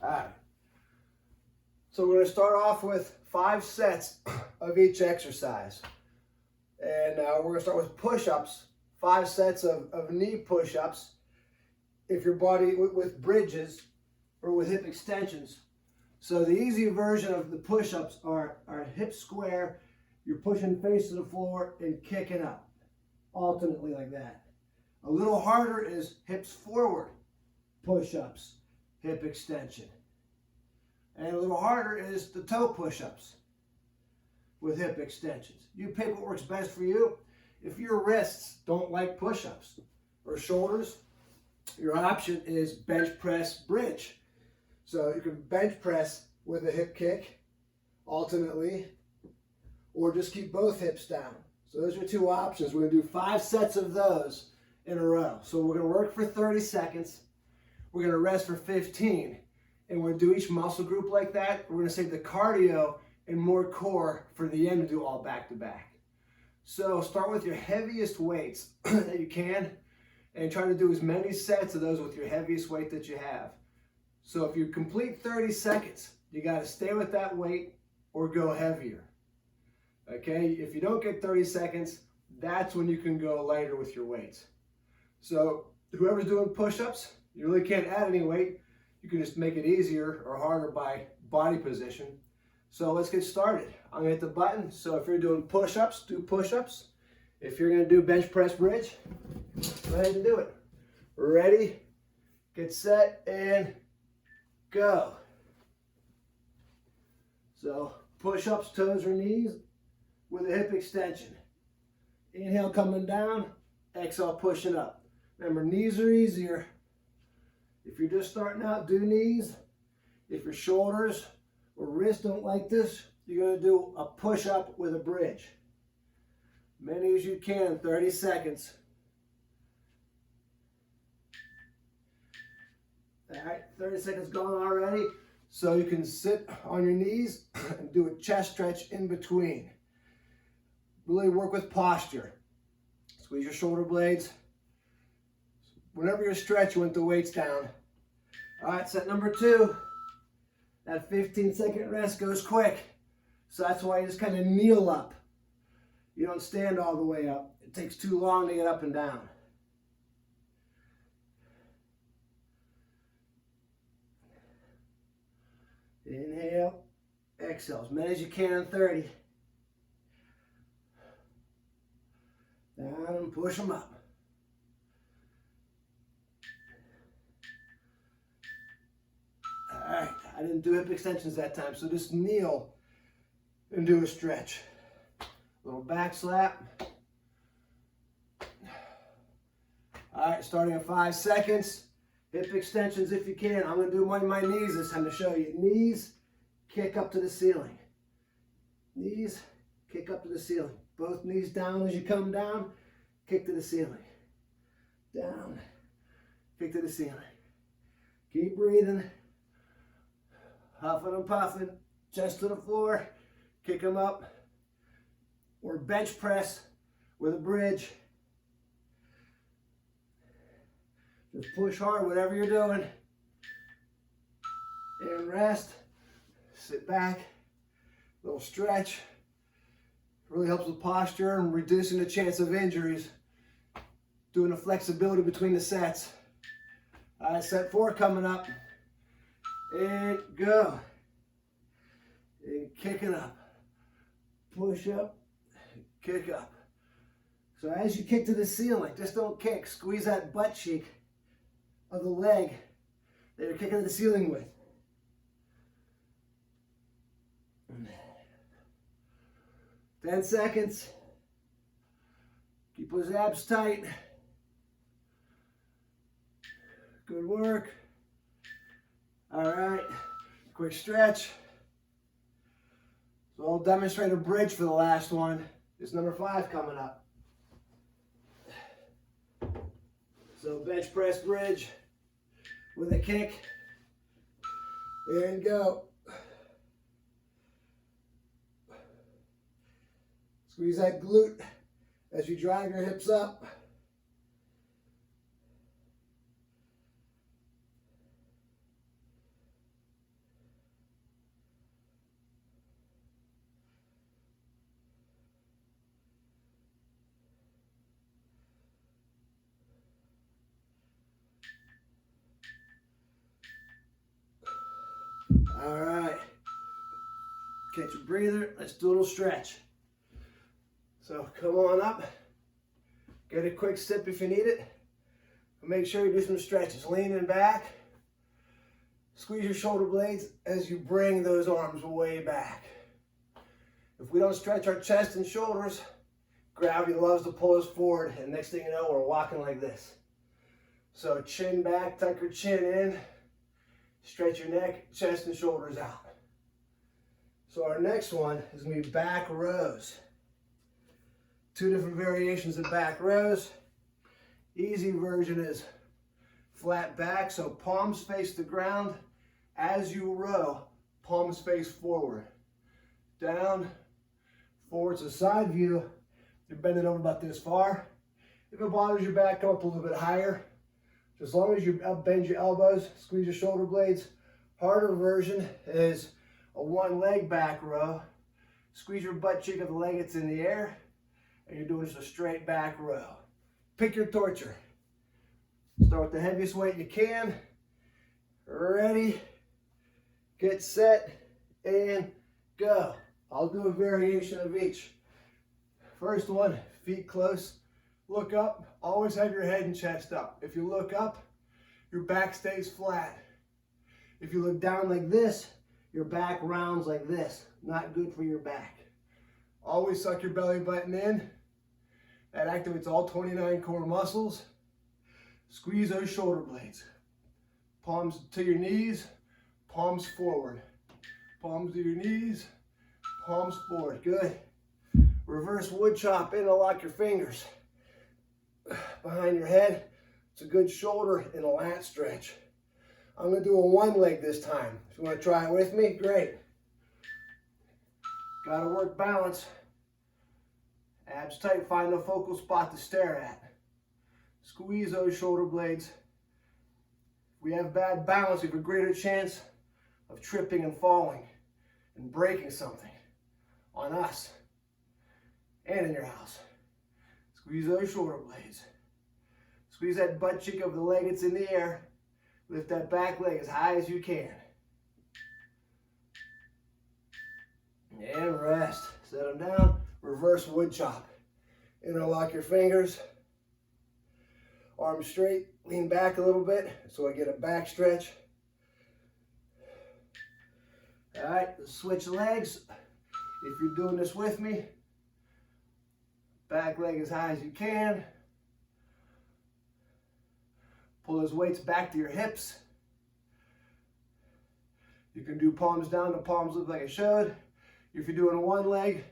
All right. So we're going to start off with 5 sets of each exercise. And we're going to start with push-ups, 5 sets of knee push-ups. If your body with bridges or with hip extensions. So the easy version of the push-ups are hip square. You're pushing face to the floor and kicking up, alternately like that. A little harder is hips forward, push-ups, hip extension. And a little harder is the toe push-ups with hip extensions. You pick what works best for you. If your wrists don't like push-ups or shoulders, your option is bench press bridge. So you can bench press with a hip kick, alternately, or just keep both hips down. So those are 2 options. We're going to do 5 sets of those in a row. So we're going to work for 30 seconds. We're going to rest for 15. And we're going to do each muscle group like that. We're going to save the cardio and more core for the end to do all back to back. So start with your heaviest weights that you can and try to do as many sets of those with your heaviest weight that you have. So if you complete 30 seconds, you got to stay with that weight or go heavier. Okay, if you don't get 30 seconds, that's when you can go lighter with your weights. So whoever's doing push-ups, you really can't add any weight. You can just make it easier or harder by body position. So let's get started. I'm gonna hit the button. So if you're doing push-ups, do push-ups. If you're gonna do bench press bridge, go ahead and do it. Ready, get set, and go. So push-ups, toes or knees with a hip extension. Inhale coming down, exhale pushing up. Remember, knees are easier. If you're just starting out, do knees. If your shoulders or wrists don't like this, you're going to do a push-up with a bridge. Many as you can, 30 seconds. All right, 30 seconds gone already. So you can sit on your knees and do a chest stretch in between. Really work with posture. Squeeze your shoulder blades. Whenever you're stretching with the weights down. All right, set number 2. That 15-second rest goes quick. So that's why you just kind of kneel up. You don't stand all the way up. It takes too long to get up and down. Inhale, exhale, as many as you can in 30. Down and push them up. All right, I didn't do hip extensions that time, so just kneel and do a stretch. Little back slap. All right, starting at 5 seconds. Hip extensions if you can. I'm going to do one of my knees this time to show you. Knees, kick up to the ceiling. Knees, kick up to the ceiling. Both knees down as you come down. Kick to the ceiling. Down. Kick to the ceiling. Keep breathing. Huffing and puffing. Chest to the floor. Kick them up. Or bench press with a bridge. Just push hard, whatever you're doing. And rest. Sit back. Little stretch. Really helps with posture and reducing the chance of injuries. Doing the flexibility between the sets. All right, set 4 coming up. And go. And kick it up. Push up. Kick up. So as you kick to the ceiling, just don't kick. Squeeze that butt cheek of the leg that you're kicking to the ceiling with. And 10 seconds. Keep those abs tight. Good work. All right, quick stretch. So I'll demonstrate a bridge for the last one. It's number 5 coming up. So bench press bridge with a kick. And go. Squeeze that glute as you drive your hips up. All right. Catch a breather. Let's do a little stretch. So come on up. Get a quick sip if you need it. Make sure you do some stretches. Leaning back. Squeeze your shoulder blades as you bring those arms way back. If we don't stretch our chest and shoulders, gravity loves to pull us forward, and next thing you know, we're walking like this. So chin back, tuck your chin in, stretch your neck, chest and shoulders out. So our next one is going to be back rows. 2 different variations of back rows. Easy version is flat back, so palms face the ground. As you row, palms face forward. Down, forward, so side view. You're bending over about this far. If it bothers your back, come up a little bit higher. As long as you bend your elbows, squeeze your shoulder blades. Harder version is a 1-leg back row. Squeeze your butt cheek of the leg that's in the air, and you're doing just a straight back row. Pick your torture. Start with the heaviest weight you can. Ready, get set, and go. I'll do a variation of each. First one, feet close, look up, always have your head and chest up. If you look up, your back stays flat. If you look down like this, your back rounds like this. Not good for your back. Always suck your belly button in. That activates all 29 core muscles. Squeeze those shoulder blades. Palms to your knees, palms forward. Palms to your knees, palms forward. Good. Reverse wood chop, interlock your fingers behind your head. It's a good shoulder and a lat stretch. I'm going to do a 1-leg this time. If you want to try it with me, great. Got to work balance. Abs tight, find a focal spot to stare at. Squeeze those shoulder blades. If we have bad balance, we have a greater chance of tripping and falling and breaking something on us and in your house. Squeeze those shoulder blades. Squeeze that butt cheek of the leg that's in the air. Lift that back leg as high as you can. And rest. Set them down. Reverse wood chop. Interlock your fingers. Arms straight. Lean back a little bit so I get a back stretch. All right, switch legs. If you're doing this with me, back leg as high as you can. Pull those weights back to your hips. You can do palms down, the palms look like I showed. If you're doing 1 leg,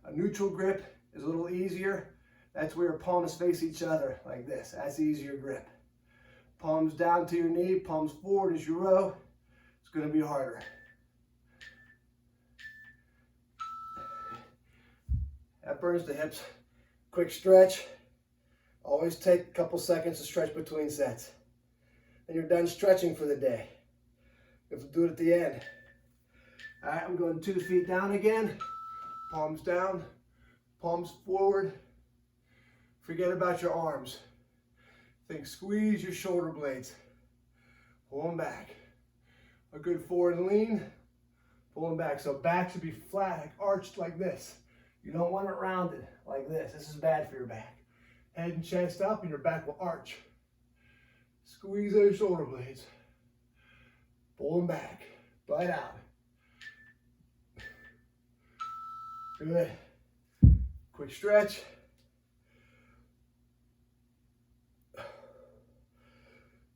a neutral grip is a little easier. That's where your palms face each other like this. That's the easier grip. Palms down to your knee, palms forward as you row. It's going to be harder. That burns the hips. Quick stretch. Always take a couple seconds to stretch between sets. And you're done stretching for the day. You have to do it at the end. All right, I'm going 2 feet down again. Palms down, palms forward. Forget about your arms. Think squeeze your shoulder blades. Pull them back. A good forward lean. Pull them back. So back should be flat, like arched like this. You don't want it rounded like this. This is bad for your back. Head and chest up and your back will arch. Squeeze those shoulder blades. Pull them back. Bite out. Good. Quick stretch.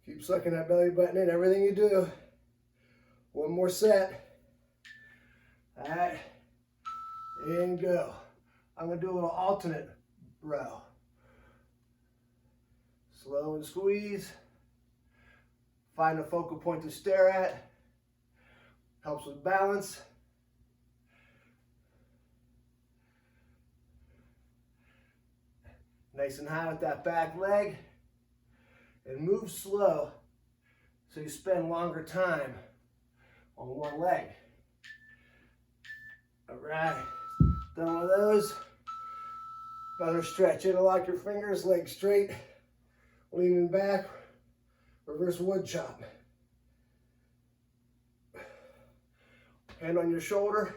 Keep sucking that belly button in, everything you do. 1 more set. All right. And go. I'm going to do a little alternate row. Slow and squeeze. Find a focal point to stare at. Helps with balance. Nice and high with that back leg. And move slow so you spend longer time on 1 leg. All right, done with those. Another stretch. Interlock your fingers, legs straight, leaning back, reverse wood chop. hand on your shoulder,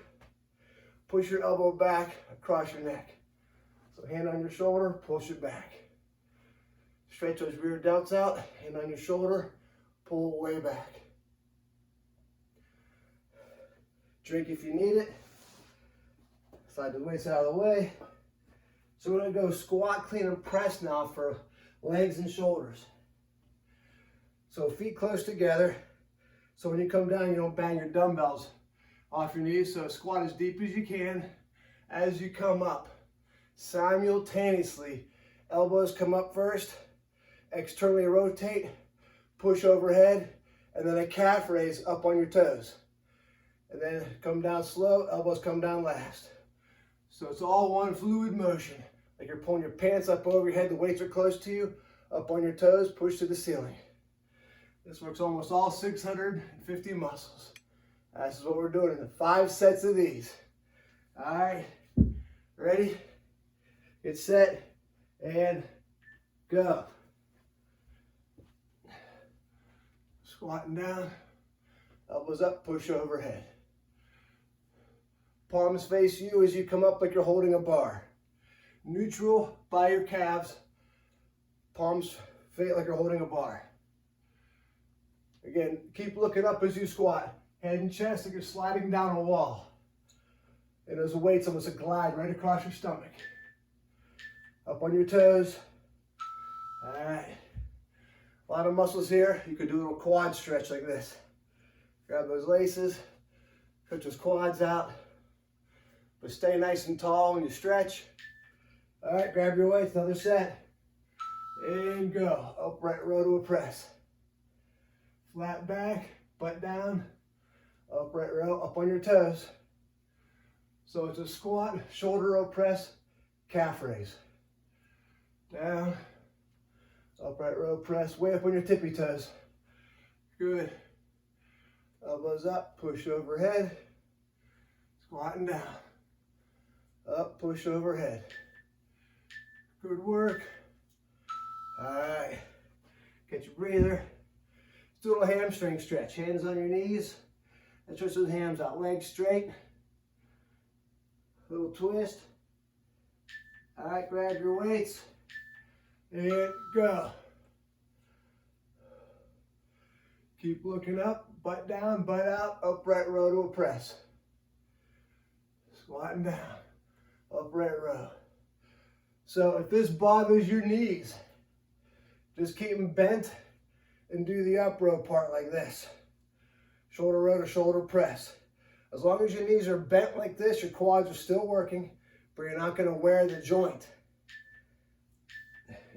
push your elbow back across your neck. So hand on your shoulder, push it back. Stretch those rear delts out, hand on your shoulder, pull way back. Drink if you need it. Slide the weights out of the way. So we're going to go squat, clean, and press now for legs and shoulders. So feet close together. So when you come down, you don't bang your dumbbells off your knees. So squat as deep as you can. As you come up, simultaneously, elbows come up first, externally rotate, push overhead, and then a calf raise up on your toes. And then come down slow, elbows come down last. So it's all one fluid motion. Like you're pulling your pants up over your head, the weights are close to you, up on your toes, push to the ceiling. This works almost all 650 muscles. This is what we're doing in the 5 sets of these. All right, ready? Get set and go. Squatting down, elbows up, push overhead. Palms face you as you come up like you're holding a bar. Neutral by your calves, palms face like you're holding a bar. Again, keep looking up as you squat. Head and chest like you're sliding down a wall. And those weights almost a glide right across your stomach. Up on your toes. All right. A lot of muscles here. You could do a little quad stretch like this. Grab those laces, put those quads out, but stay nice and tall when you stretch. All right, grab your weights, another set, and go. Upright row to a press. Flat back, butt down, upright row, up on your toes. So it's a squat, shoulder row press, calf raise. Down, upright row press, way up on your tippy toes. Good. Elbows up, push overhead, squatting down. Up, push overhead. Good work. All right, get your breather. Let's do a little hamstring stretch. Hands on your knees. And stretch those hams out. Legs straight. Little twist. All right, grab your weights. And go. Keep looking up, butt down, butt out, upright row to a press. Squatting down, upright row. So if this bothers your knees, just keep them bent and do the up row part like this. Shoulder row to shoulder press. As long as your knees are bent like this, your quads are still working, but you're not going to wear the joint.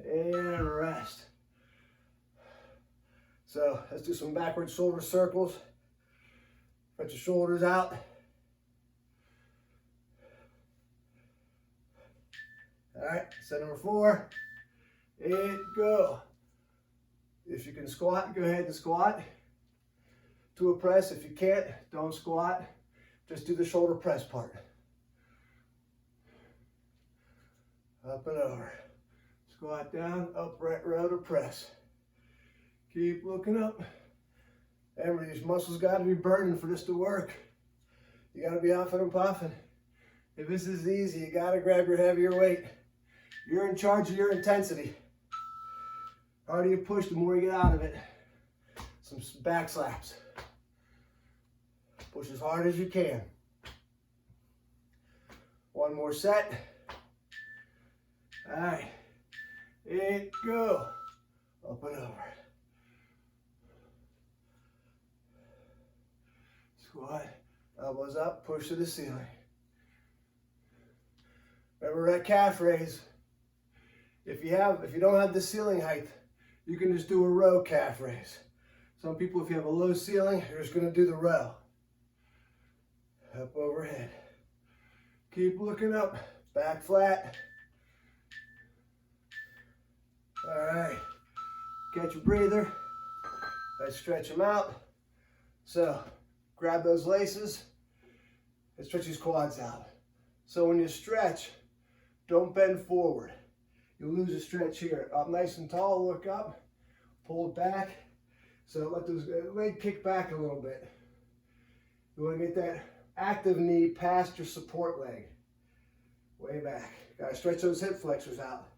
And rest. So let's do some backward shoulder circles. Put your shoulders out. All right, set number 4. And go. If you can squat, go ahead and squat to a press. If you can't, don't squat. Just do the shoulder press part. Up and over. Squat down, upright row to press. Keep looking up. Remember, these muscles got to be burning for this to work. You got to be huffing and puffing. If this is easy, you got to grab your heavier weight. You're in charge of your intensity. The harder you push, the more you get out of it. Some back slaps. Push as hard as you can. One more set. All right. And go. Up and over. Squat. Elbows up. Push to the ceiling. Remember that calf raise. If you don't have the ceiling height, you can just do a row calf raise. Some people, if you have a low ceiling, you're just going to do the row. Up overhead. Keep looking up. Back flat. All right. Catch your breather. Let's stretch them out. So, grab those laces and stretch these quads out. So when you stretch, don't bend forward. You'll lose a stretch here. Up nice and tall, look up, pull it back. So let those leg kick back a little bit. You want to get that active knee past your support leg. Way back. Got to stretch those hip flexors out.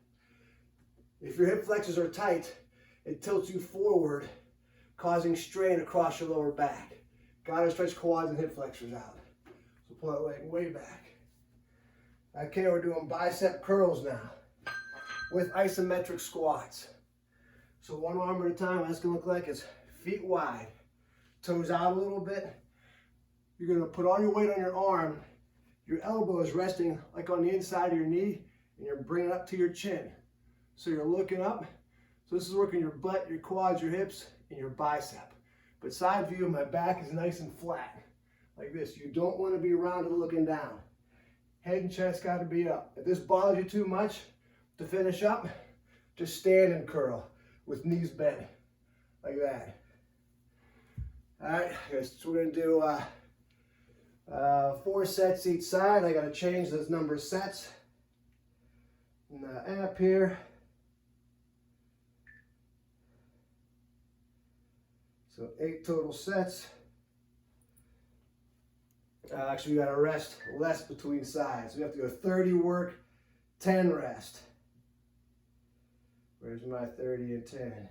If your hip flexors are tight, it tilts you forward, causing strain across your lower back. Got to stretch quads and hip flexors out. So pull that leg way back. Okay, we're doing bicep curls now with isometric squats. So one arm at a time, what that's going to look like is feet wide, toes out a little bit. You're going to put all your weight on your arm. Your elbow is resting like on the inside of your knee, and you're bringing it up to your chin. So you're looking up. So this is working your butt, your quads, your hips, and your bicep. But side view, my back is nice and flat, like this. You don't want to be rounded looking down. Head and chest got to be up. If this bothers you too much, to finish up, just stand and curl with knees bent, like that. All right, so we're going to do 4 sets each side. I got to change those number of sets. In the app here. So 8 total sets. Actually, we got to rest less between sides. We have to go 30 work, 10 rest. Where's my 30 and 10?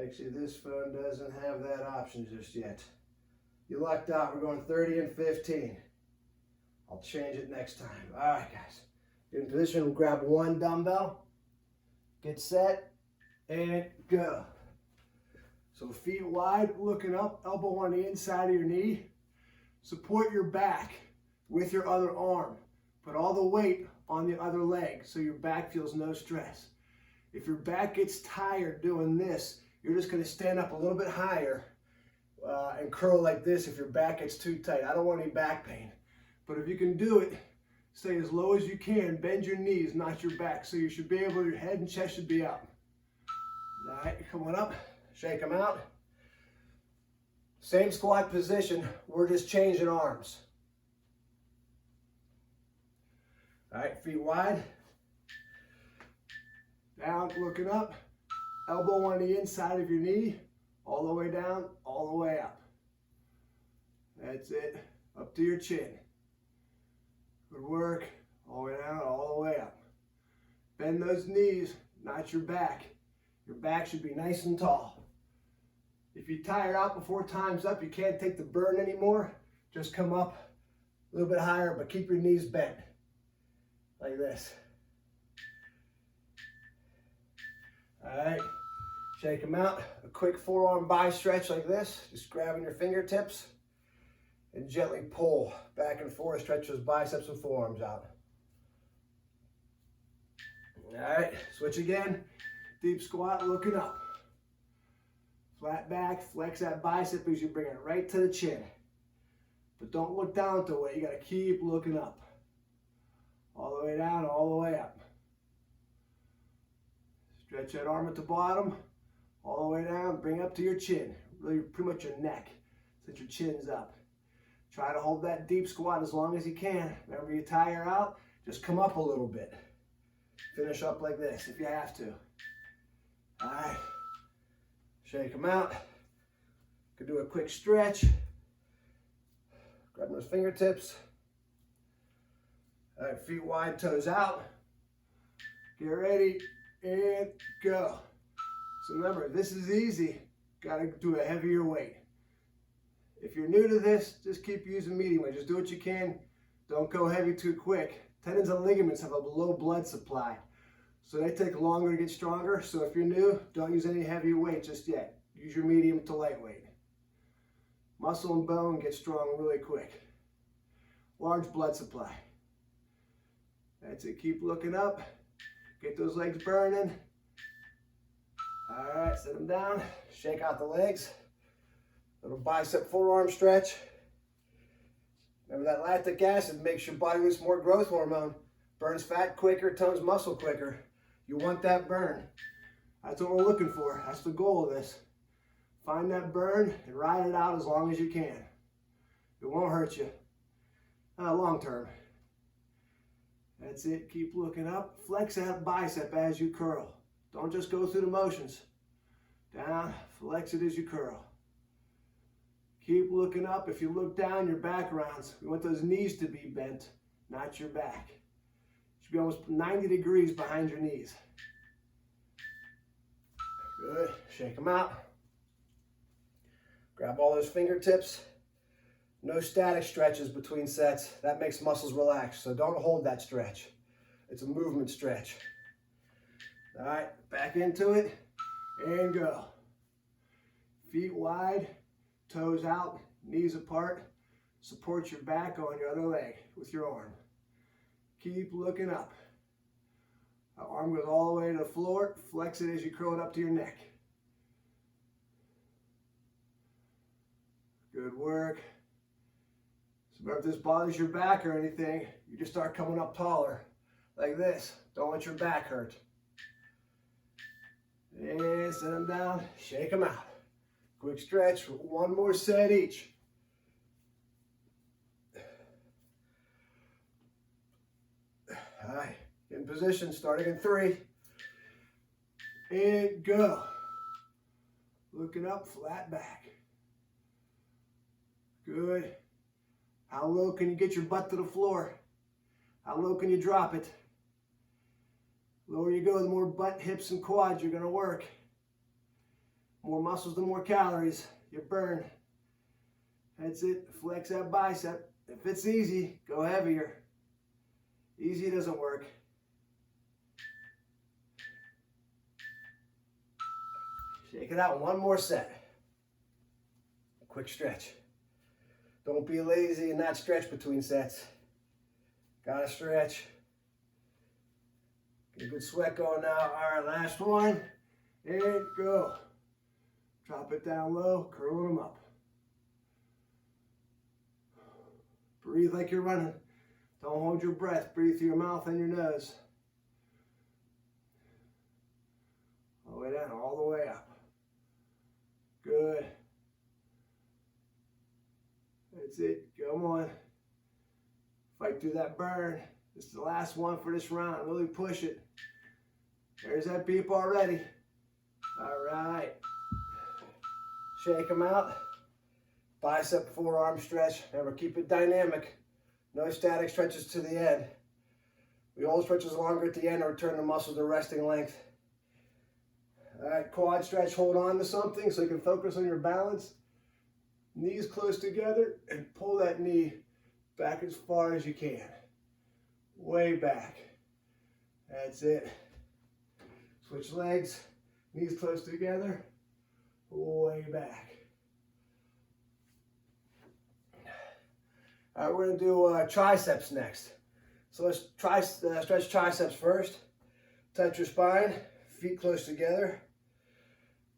Actually, this phone doesn't have that option just yet. You lucked out. We're going 30 and 15. I'll change it next time. All right, guys. Get in position. Grab one dumbbell. Get set and go. So feet wide, looking up, elbow on the inside of your knee. Support your back with your other arm. Put all the weight on the other leg so your back feels no stress. If your back gets tired doing this, you're just going to stand up a little bit higher and curl like this if your back gets too tight. I don't want any back pain. But if you can do it, stay as low as you can. Bend your knees, not your back. So you should be able, your head and chest should be up. All right, come on up. Shake them out. Same squat position, we're just changing arms. All right, feet wide. Down, looking up. Elbow on the inside of your knee, all the way down, all the way up. That's it, up to your chin. Good work, all the way down, all the way up. Bend those knees, not your back. Your back should be nice and tall. If you tire out before time's up, you can't take the burn anymore, just come up a little bit higher, but keep your knees bent, like this. All right, shake them out. A quick forearm bi stretch like this, just grabbing your fingertips and gently pull back and forth, stretch those biceps and forearms out. All right, switch again. Deep squat, looking up. Flat back, flex that bicep as you bring it right to the chin. But don't look down to it. You got to keep looking up. All the way down, all the way up. Stretch that arm at the bottom, all the way down, bring up to your chin. Really pretty much your neck, since your chin's up. Try to hold that deep squat as long as you can. Whenever you tire out, just come up a little bit. Finish up like this if you have to. All right, shake them out. Could do a quick stretch. Grab those fingertips. All right, feet wide, toes out. Get ready and go. So remember, this is easy. Got to do a heavier weight. If you're new to this, just keep using medium weight. Just do what you can. Don't go heavy too quick. Tendons and ligaments have a low blood supply, so they take longer to get stronger. So if you're new, don't use any heavy weight just yet. Use your medium to lightweight. Muscle and bone get strong really quick. Large blood supply. That's it. Keep looking up. Get those legs burning. All right, sit them down. Shake out the legs. Little bicep forearm stretch. Remember that lactic acid makes your body release more growth hormone. Burns fat quicker, tones muscle quicker. You want that burn. That's what we're looking for. That's the goal of this. Find that burn and ride it out as long as you can. It won't hurt you. Long term. That's it. Keep looking up. Flex that bicep as you curl. Don't just go through the motions. Down. Flex it as you curl. Keep looking up. If you look down, your back rounds. We want those knees to be bent, not your back. You should be almost 90 degrees behind your knees. Good. Shake them out. Grab all those fingertips. No static stretches between sets. That makes muscles relax, so don't hold that stretch. It's a movement stretch. All right, back into it, and go. Feet wide, toes out, knees apart. Support your back on your other leg with your arm. Keep looking up. The arm goes all the way to the floor. Flex it as you curl it up to your neck. Good work. So if this bothers your back or anything, you just start coming up taller, like this. Don't let your back hurt. And set them down, shake them out. Quick stretch, one more set each. All right, in position, starting in 3. And go. Looking up, flat back. Good. How low can you get your butt to the floor? How low can you drop it? The lower you go, the more butt, hips, and quads you're going to work. More muscles, the more calories you burn. That's it. Flex that bicep. If it's easy, go heavier. Easy doesn't work. Shake it out. One more set. Quick stretch. Don't be lazy and not stretch between sets. Gotta stretch. Get a good sweat going now. All right, last one. And go. Drop it down low, curl them up. Breathe like you're running. Don't hold your breath. Breathe through your mouth and your nose. All the way down, all the way up. Good. That's it. Come on. Fight through that burn. This is the last one for this round. Really push it. There's that beep already. All right. Shake them out. Bicep, forearm stretch. Remember, keep it dynamic. No static stretches to the end. We hold stretches longer at the end or return the muscle to resting length. All right, quad stretch. Hold on to something so you can focus on your balance. Knees close together and pull that knee back as far as you can. Way back. That's it. Switch legs. Knees close together. Way back. All right, we're going to do triceps next. So let's stretch triceps first. Touch your spine, feet close together.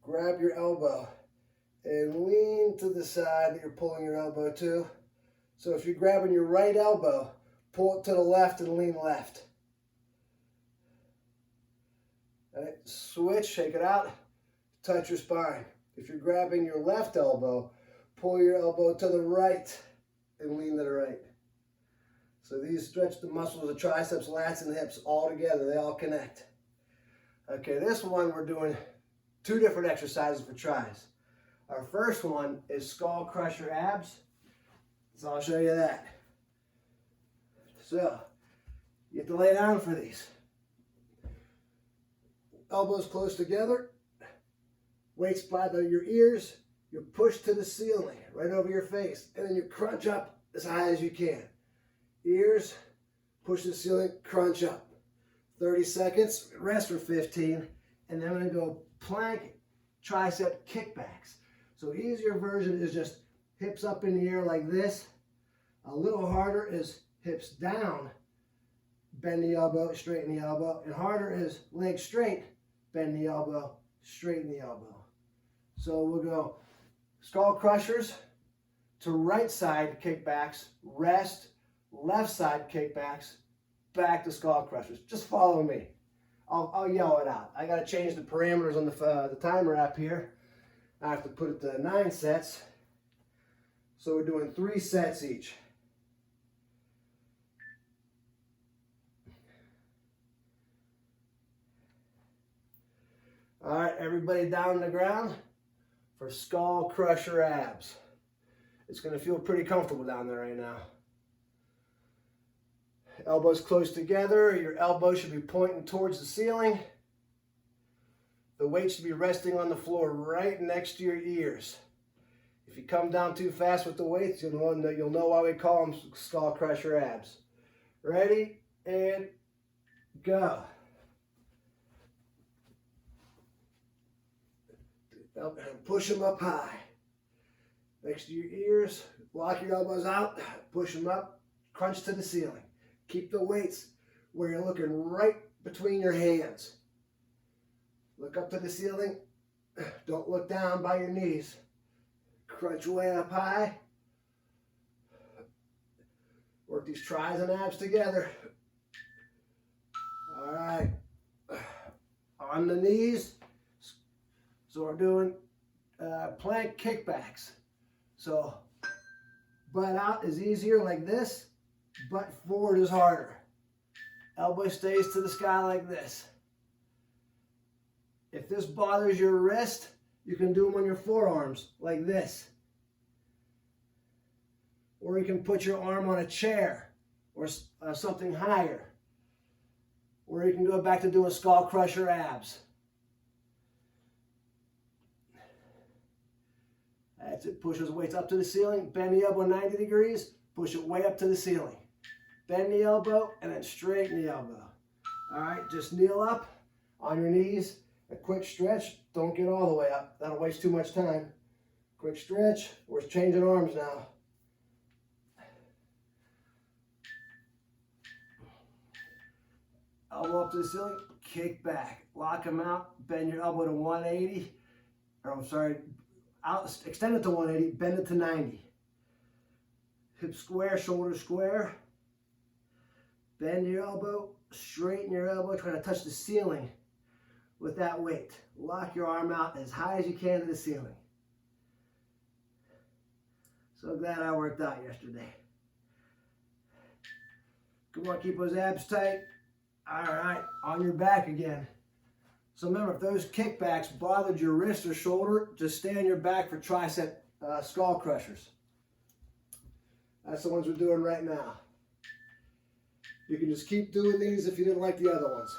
Grab your elbow and lean to the side that you're pulling your elbow to. So if you're grabbing your right elbow, pull it to the left and lean left. All right, switch, shake it out, touch your spine. If you're grabbing your left elbow, pull your elbow to the right and lean to the right. So these stretch the muscles of the triceps, lats, and hips all together. They all connect. Okay, this one we're doing 2 different exercises for tris. Our first one is skull crusher abs. So I'll show you that. So you have to lay down for these. Elbows close together. Weights flat by your ears. You push to the ceiling, right over your face. And then you crunch up as high as you can. Ears, push to the ceiling, crunch up. 30 seconds, rest for 15. And then I'm going to go plank tricep kickbacks. So easier version is just hips up in the air like this. A little harder is hips down, bend the elbow, straighten the elbow. And harder is legs straight, bend the elbow, straighten the elbow. So we'll go skull crushers to right side kickbacks, rest, left side kickbacks, back to skull crushers. Just follow me. I'll yell it out. I got to change the parameters on the timer app here. I have to put it to 9 sets. So we're doing 3 sets each. All right, everybody down on the ground for skull crusher abs. It's going to feel pretty comfortable down there right now. Elbows close together. Your elbow should be pointing towards the ceiling. The weight should be resting on the floor right next to your ears. If you come down too fast with the weights, you'll know why we call them skull crusher abs. Ready, and go. Push them up high. Next to your ears, lock your elbows out, push them up, crunch to the ceiling. Keep the weights where you're looking right between your hands. Look up to the ceiling. Don't look down by your knees. Crunch way up high. Work these tris and abs together. All right. On the knees. So we're doing plank kickbacks. So butt out is easier like this. Butt forward is harder. Elbow stays to the sky like this. If this bothers your wrist, you can do them on your forearms like this. Or you can put your arm on a chair or something higher. Or you can go back to doing skull crusher abs. That's it. Push those weights up to the ceiling. Bend the elbow 90 degrees. Push it way up to the ceiling. Bend the elbow and then straighten the elbow. All right, just kneel up on your knees. A quick stretch. Don't get all the way up. That'll waste too much time. Quick stretch. We're changing arms now. Elbow up to the ceiling. Kick back. Lock them out. Bend your elbow to 180. Or I'm sorry. Extend it to 180. Bend it to 90. Hip square. Shoulders square. Bend your elbow. Straighten your elbow. Try to touch the ceiling with that weight. Lock your arm out as high as you can to the ceiling. So glad I worked out yesterday. Come on, keep those abs tight. All right, on your back again. So remember, if those kickbacks bothered your wrist or shoulder, just stay on your back for tricep skull crushers. That's the ones we're doing right now. You can just keep doing these if you didn't like the other ones.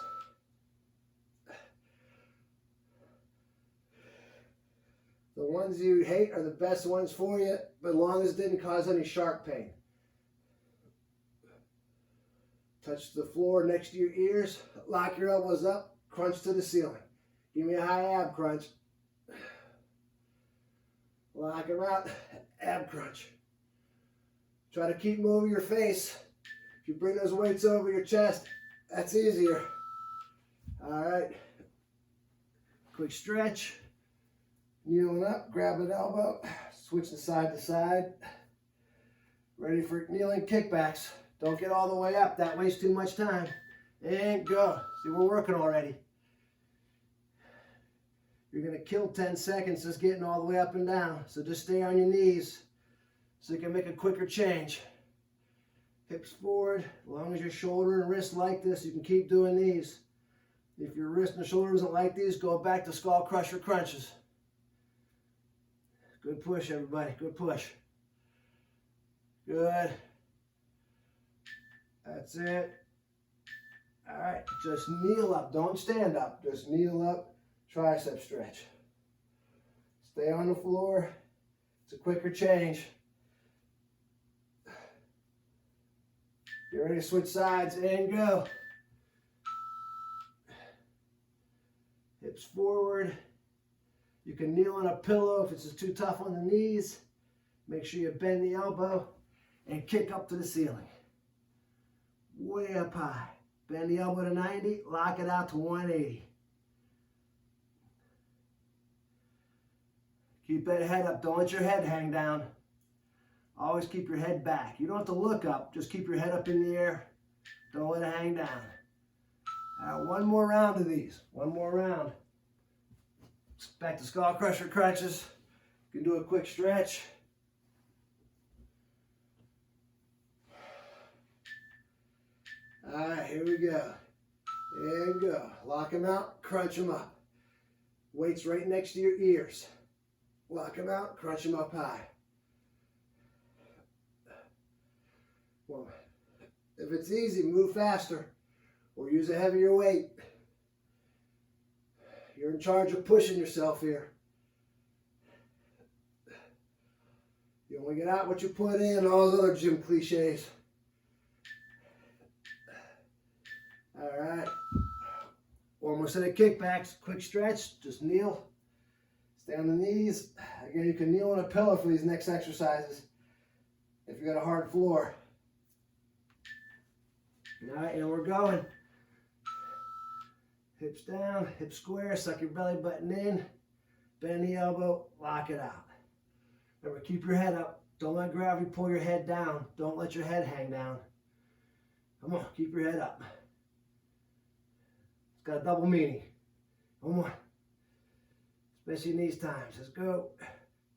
The ones you hate are the best ones for you, but as long as it didn't cause any sharp pain. Touch the floor next to your ears. Lock your elbows up. Crunch to the ceiling. Give me a high ab crunch. Lock them out. Ab crunch. Try to keep moving your face. If you bring those weights over your chest, that's easier. All right. Quick stretch. Kneeling up, grab an elbow, switch to side. Ready for kneeling kickbacks. Don't get all the way up, that wastes too much time. And go. See, we're working already. You're gonna kill 10 seconds just getting all the way up and down. So just stay on your knees so you can make a quicker change. Hips forward, as long as your shoulder and wrist like this, you can keep doing these. If your wrist and shoulder isn't like these, go back to skull crusher crunches. Good push, everybody. Good push. Good. That's it. All right. Just kneel up. Don't stand up. Just kneel up. Tricep stretch. Stay on the floor. It's a quicker change. Get ready to switch sides and go. Hips forward. You can kneel on a pillow if it's just too tough on the knees. Make sure you bend the elbow and kick up to the ceiling. Way up high. Bend the elbow to 90, lock it out to 180. Keep that head up. Don't let your head hang down. Always keep your head back. You don't have to look up. Just keep your head up in the air. Don't let it hang down. One more round of these. One more round. Back to skull crusher crunches. You can do a quick stretch. All right, here we go. And go. Lock them out, crunch them up. Weights right next to your ears. Lock them out, crunch them up high. Well, if it's easy, move faster or use a heavier weight. You're in charge of pushing yourself here. You only get out what you put in, all those other gym cliches. All right. One more set of kickbacks, quick stretch, just kneel. Stay on the knees. Again, you can kneel on a pillow for these next exercises if you got a hard floor. All right, and we're going. Hips down, hips square, suck your belly button in, bend the elbow, lock it out. Remember, keep your head up. Don't let gravity pull your head down. Don't let your head hang down. Come on, keep your head up. It's got a double meaning. Come on. Especially in these times. Let's go.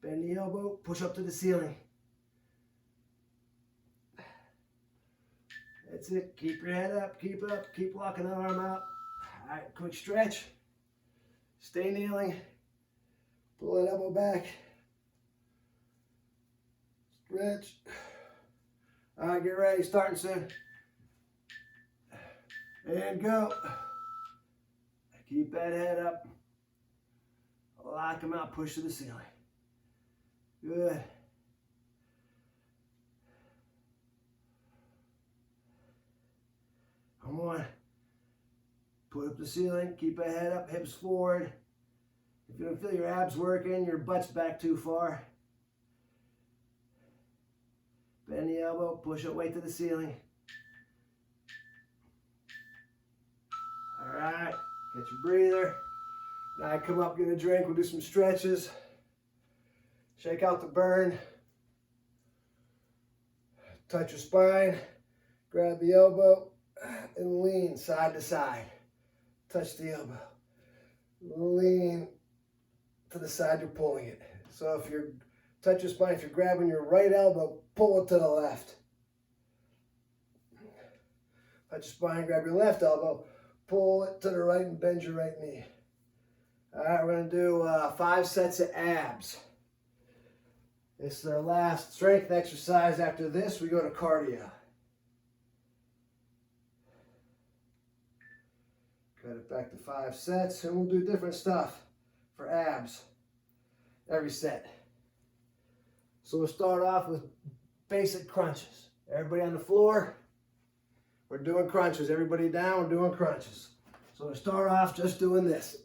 Bend the elbow, push up to the ceiling. That's it. Keep your head up, keep locking that arm out. All right, quick stretch. Stay kneeling. Pull that elbow back. Stretch. All right, get ready. Starting soon. And go. Keep that head up. Lock them out. Push to the ceiling. Good. Come on. Put up the ceiling. Keep that head up. Hips forward. If you don't feel your abs working, your butt's back too far. Bend the elbow. Push it weight to the ceiling. All right. Get your breather. Now come up, get a drink. We'll do some stretches. Shake out the burn. Touch your spine. Grab the elbow and lean side to side. Touch the elbow. Lean to the side you're pulling it. So if you're touch your spine, if you're grabbing your right elbow, pull it to the left. Touch your spine, grab your left elbow, pull it to the right and bend your right knee. All right, we're going to do 5 sets of abs. This is our last strength exercise. After this, we go to cardio. Cut it back to 5 sets, and we'll do different stuff for abs every set. So we'll start off with basic crunches. Everybody on the floor, we're doing crunches. Everybody down, we're doing crunches. So we'll start off just doing this.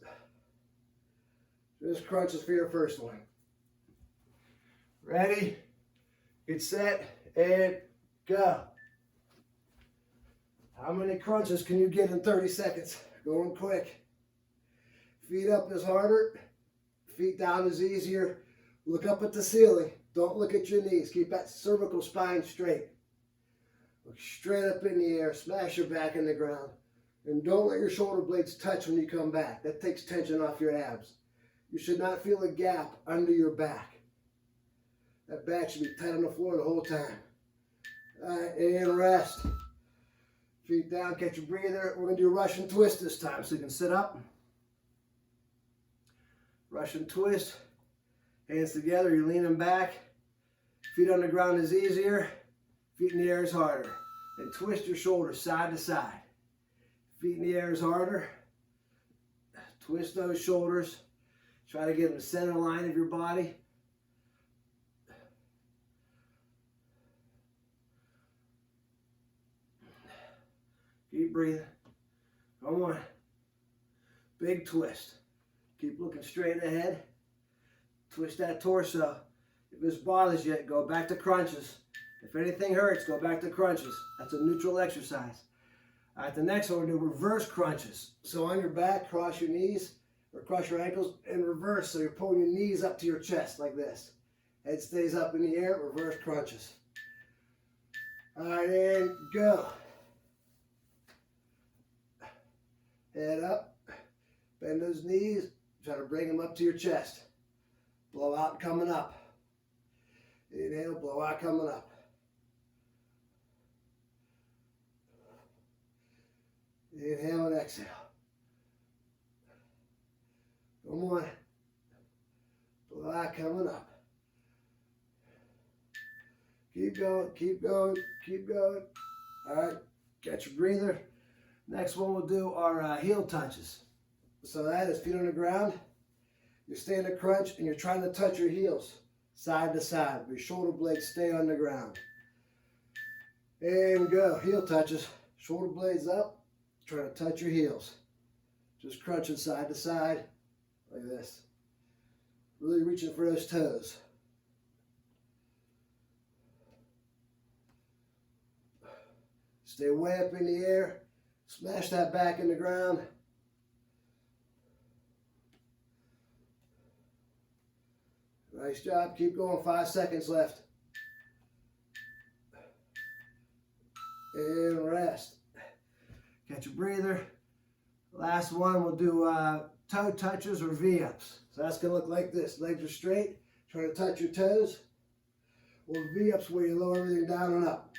Just crunches for your first one. Ready, get set, and go. How many crunches can you get in 30 seconds? Going quick. Feet up is harder. Feet down is easier. Look up at the ceiling. Don't look at your knees. Keep that cervical spine straight. Look straight up in the air. Smash your back in the ground. And don't let your shoulder blades touch when you come back. That takes tension off your abs. You should not feel a gap under your back. That back should be tight on the floor the whole time. All right, and rest. Feet down, catch your breather. We're going to do a Russian twist this time, so you can sit up. Russian twist. Hands together, you're leaning back. Feet on the ground is easier. Feet in the air is harder. And twist your shoulders side to side. Feet in the air is harder. Twist those shoulders. Try to get them the center line of your body. Keep breathing. Come on. Big twist. Keep looking straight ahead. Twist that torso. If this bothers you, go back to crunches. If anything hurts, go back to crunches. That's a neutral exercise. All right, the next one, we're going to do reverse crunches. So on your back, cross your knees or cross your ankles in reverse. So you're pulling your knees up to your chest like this. Head stays up in the air, reverse crunches. All right, and go. Head up. Bend those knees. Try to bring them up to your chest. Blow out, coming up. Inhale, blow out, coming up. Inhale and exhale. Come on. Blow out, coming up. Keep going, keep going, keep going. All right, catch your breather. Next one we'll do are heel touches. So that is feet on the ground. You're staying a crunch and you're trying to touch your heels side to side. Your shoulder blades stay on the ground. And go, heel touches. Shoulder blades up, trying to touch your heels. Just crunching side to side like this. Really reaching for those toes. Stay way up in the air. Smash that back in the ground. Nice job. Keep going. 5 seconds left. And rest. Catch a breather. Last one, we'll do toe touches or V-ups. So that's going to look like this. Legs are straight. Try to touch your toes. Or V-ups where you lower everything down and up.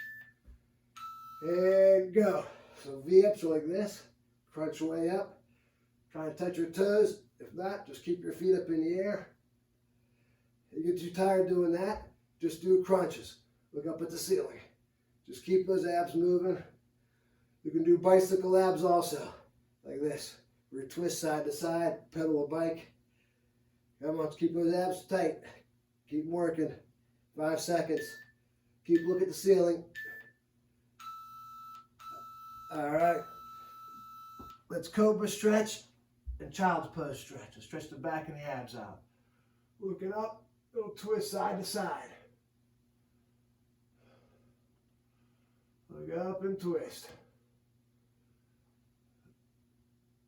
And go. So V-ups are like this. Crunch your way up. Try to touch your toes. If not, just keep your feet up in the air. If you get too tired doing that, just do crunches. Look up at the ceiling. Just keep those abs moving. You can do bicycle abs also, like this. Where you twist side to side, pedal a bike. Come on, keep those abs tight. Keep working. 5 seconds. Keep looking at the ceiling. All right. Let's cobra stretch and child's pose stretch. Let's stretch the back and the abs out. Looking up, little twist side to side. Look up and twist.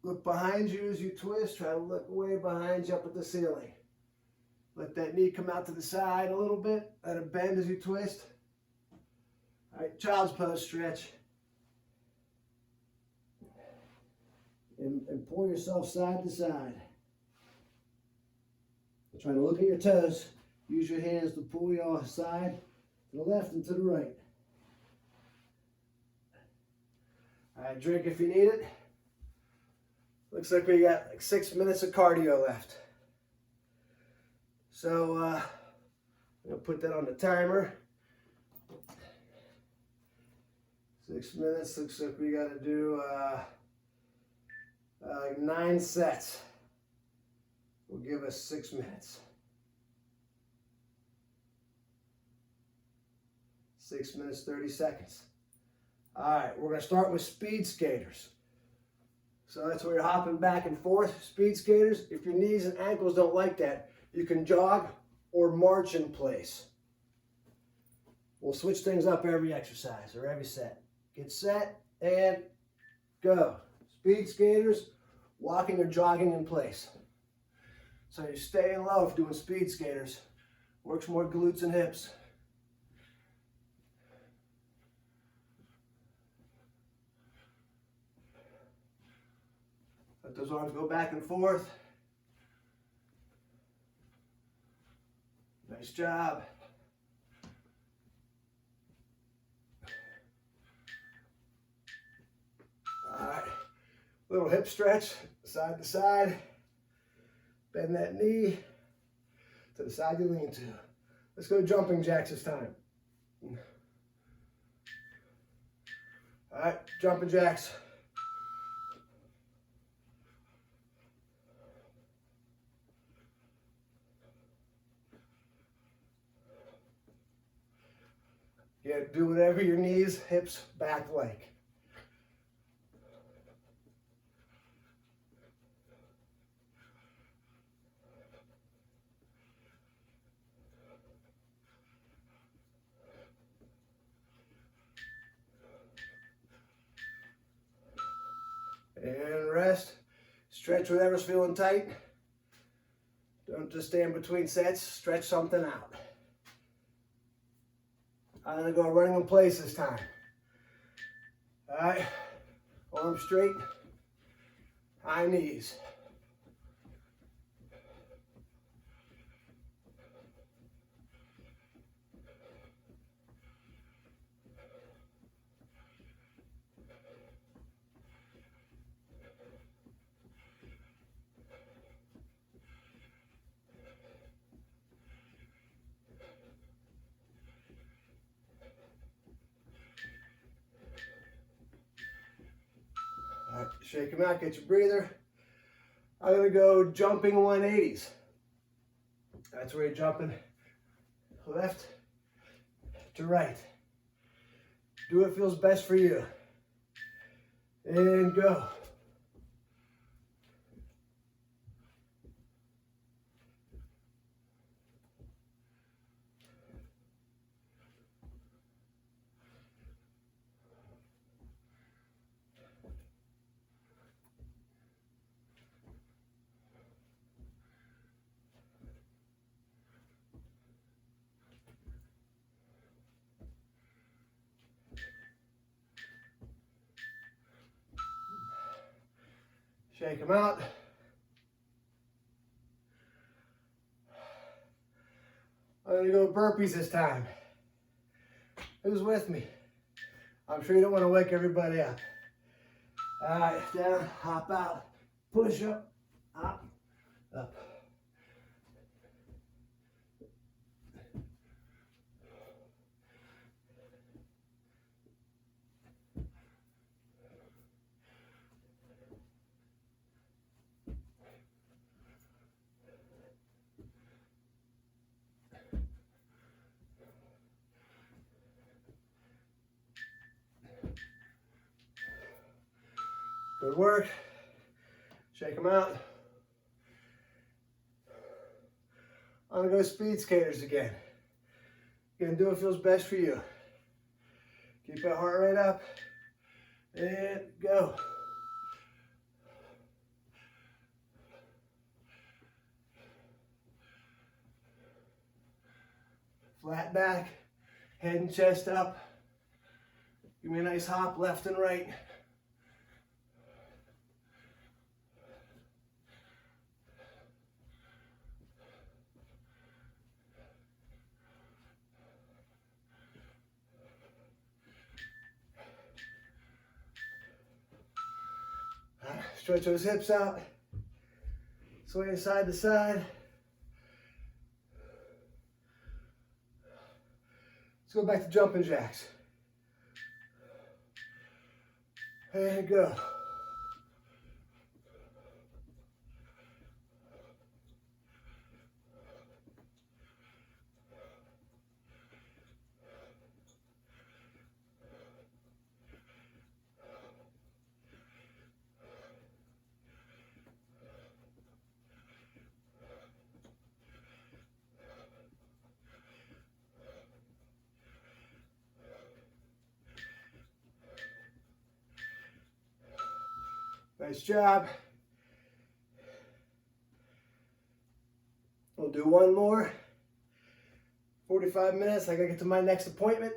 Look behind you as you twist. Try to look way behind you up at the ceiling. Let that knee come out to the side a little bit. Let it bend as you twist. All right, child's pose stretch. And pull yourself side to side. Try to look at your toes. Use your hands to pull you off side to the left and to the right. All right, drink if you need it. Looks like we got like 6 minutes of cardio left. So I'm gonna put that on the timer. 6 minutes, looks like we gotta do 9 sets. Will give us 6 minutes. 6 minutes, 30 seconds. All right, we're gonna start with speed skaters. So that's where you're hopping back and forth. Speed skaters, if your knees and ankles don't like that, you can jog or march in place. We'll switch things up every exercise or every set. Get set and go. Speed skaters, walking or jogging in place. So you're staying low if doing speed skaters. Works more glutes and hips. Let those arms go back and forth. Nice job. All right, little hip stretch, side to side. Bend that knee to the side you lean to. Let's go jumping jacks this time. All right, jumping jacks. Yeah, do whatever your knees, hips, back like. And rest. Stretch whatever's feeling tight. Don't just stand between sets. Stretch something out. I'm going to go running in place this time. All right. Arms straight. High knees. Shake them out, get your breather. I'm gonna go jumping 180s. That's where you're jumping left to right. Do what feels best for you. And go. Shake them out. I'm going to go burpees this time. Who's with me? I'm sure you don't want to wake everybody up. All right, down, hop out, push up, up, up. Good work. Shake them out. I'm gonna go speed skaters again. Again, do what feels best for you. Keep that heart rate up. And go. Flat back, head and chest up. Give me a nice hop left and right. Stretch those hips out. Sway side to side. Let's go back to jumping jacks. And go. Nice job. We'll do one more. 45 minutes. I gotta get to my next appointment.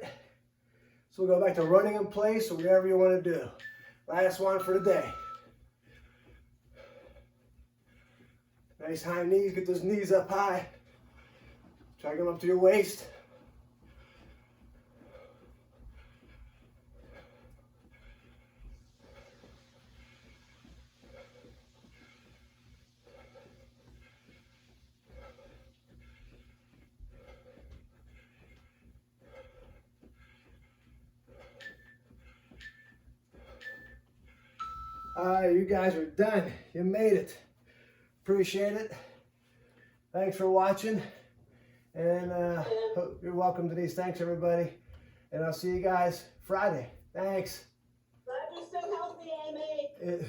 So we'll go back to running in place or whatever you want to do. Last one for the day. Nice high knees. Get those knees up high. Try to get them up to your waist. You guys are done. You made it. Appreciate it. Thanks for watching. And you're welcome, Denise. Thanks, everybody. And I'll see you guys Friday. Thanks. Glad you're so healthy, Amy.